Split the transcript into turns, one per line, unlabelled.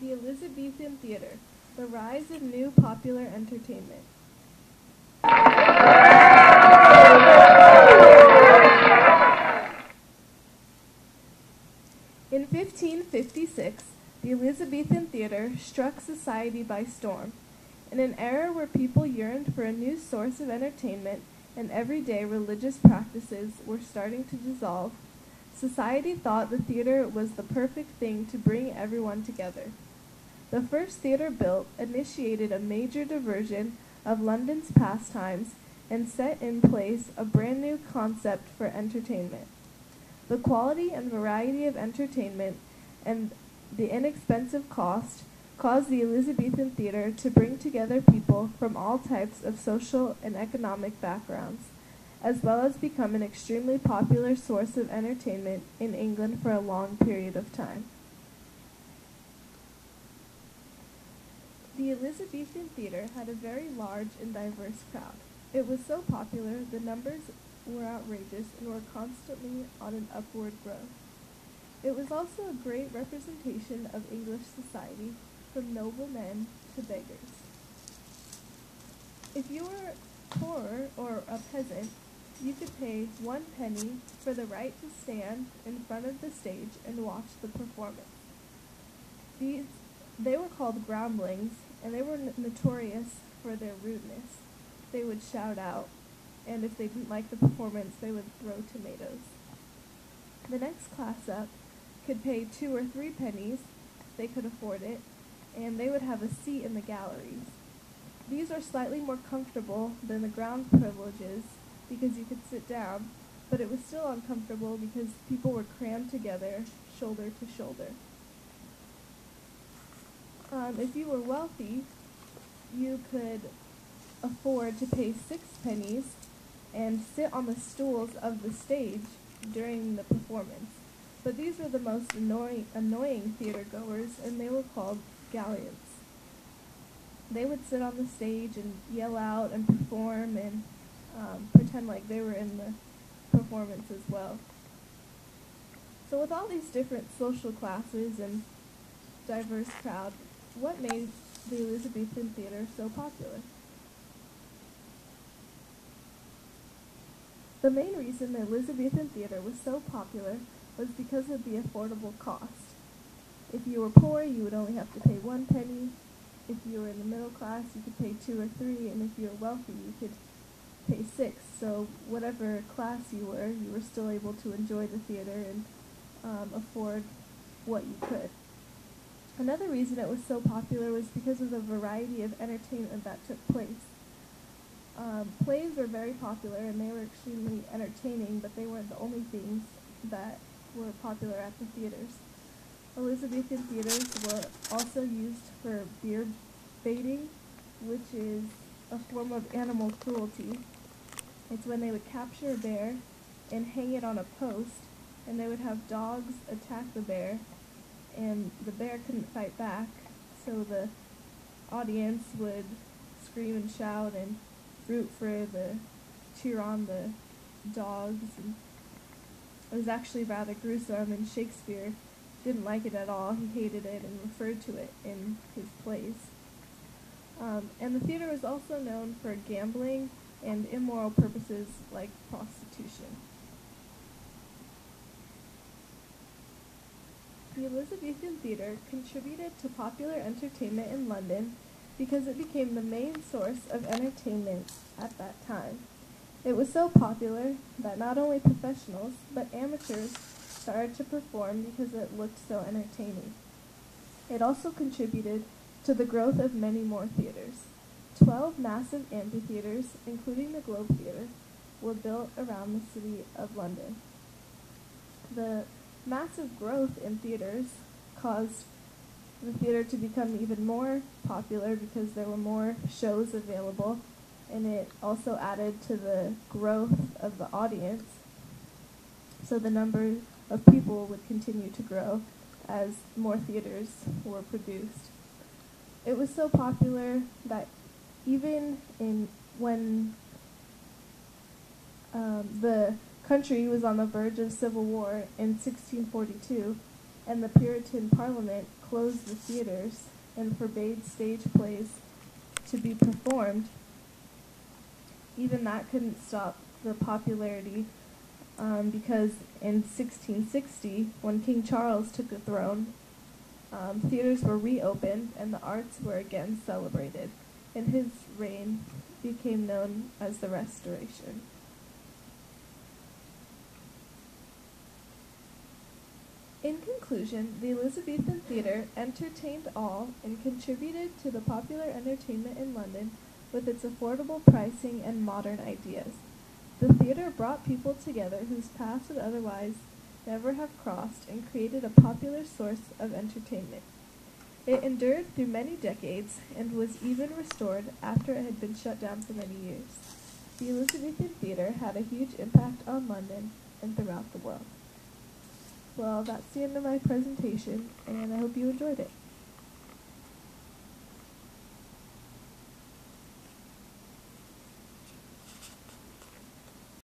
The Elizabethan Theater, the rise of new popular entertainment. In 1556, the Elizabethan theater struck society by storm. In an era where people yearned for a new source of entertainment and everyday religious practices were starting to dissolve, society thought the theater was the perfect thing to bring everyone together. The first theater built initiated a major diversion of London's pastimes and set in place a brand new concept for entertainment. The quality and variety of entertainment and the inexpensive cost caused the Elizabethan theater to bring together people from all types of social and economic backgrounds, as well as become an extremely popular source of entertainment in England for a long period of time. The Elizabethan theater had a very large and diverse crowd. It was so popular, the numbers were outrageous and were constantly on an upward growth. It was also a great representation of English society, from noblemen to beggars. If you were poor or a peasant, you could pay 1 penny for the right to stand in front of the stage and watch the performance. They were called groundlings, and they were notorious for their rudeness. They would shout out, and if they didn't like the performance, they would throw tomatoes. The next class up could pay 2 or 3 pennies, if they could afford it, and they would have a seat in the galleries. These are slightly more comfortable than the ground privileges because you could sit down, but it was still uncomfortable because people were crammed together, shoulder to shoulder. If you were wealthy, you could afford to pay 6 pennies and sit on the stools of the stage during the performance. But these were the most annoying theater goers, and they were called galleons. They would sit on the stage and yell out and perform and pretend like they were in the performance as well. So with all these different social classes and diverse crowd, what made the Elizabethan theater so popular? The main reason the Elizabethan theater was so popular was because of the affordable cost. If you were poor, you would only have to pay 1 penny. If you were in the middle class, you could pay 2 or 3, and if you were wealthy, you could pay 6. So whatever class you were still able to enjoy the theater and afford what you could. Another reason it was so popular was because of the variety of entertainment that took place. Plays were very popular and they were extremely entertaining, but they weren't the only things that were popular at the theaters. Elizabethan theaters were also used for bear baiting, which is a form of animal cruelty. It's when they would capture a bear and hang it on a post, and they would have dogs attack the bear, and the bear couldn't fight back, so the audience would scream and shout and cheer on the dogs. And it was actually rather gruesome, and Shakespeare didn't like it at all. He hated it and referred to it in his plays. And the theater was also known for gambling and immoral purposes like prostitution. The Elizabethan theater contributed to popular entertainment in London because it became the main source of entertainment at that time. It was so popular that not only professionals, but amateurs started to perform because it looked so entertaining. It also contributed to the growth of many more theaters. 12 massive amphitheaters, including the Globe Theatre, were built around the city of London. The massive growth in theaters caused the theater to become even more popular because there were more shows available, and it also added to the growth of the audience, so the number of people would continue to grow as more theaters were produced. It was so popular that even when the country was on the verge of civil war in 1642, and the Puritan Parliament closed the theaters and forbade stage plays to be performed, even that couldn't stop the popularity, because in 1660, when King Charles took the throne, theaters were reopened and the arts were again celebrated, and his reign became known as the Restoration. In conclusion, the Elizabethan theatre entertained all and contributed to the popular entertainment in London with its affordable pricing and modern ideas. The theatre brought people together whose paths would otherwise never have crossed and created a popular source of entertainment. It endured through many decades and was even restored after it had been shut down for many years. The Elizabethan theatre had a huge impact on London and throughout the world. Well, that's the end of my presentation, and I hope you enjoyed it.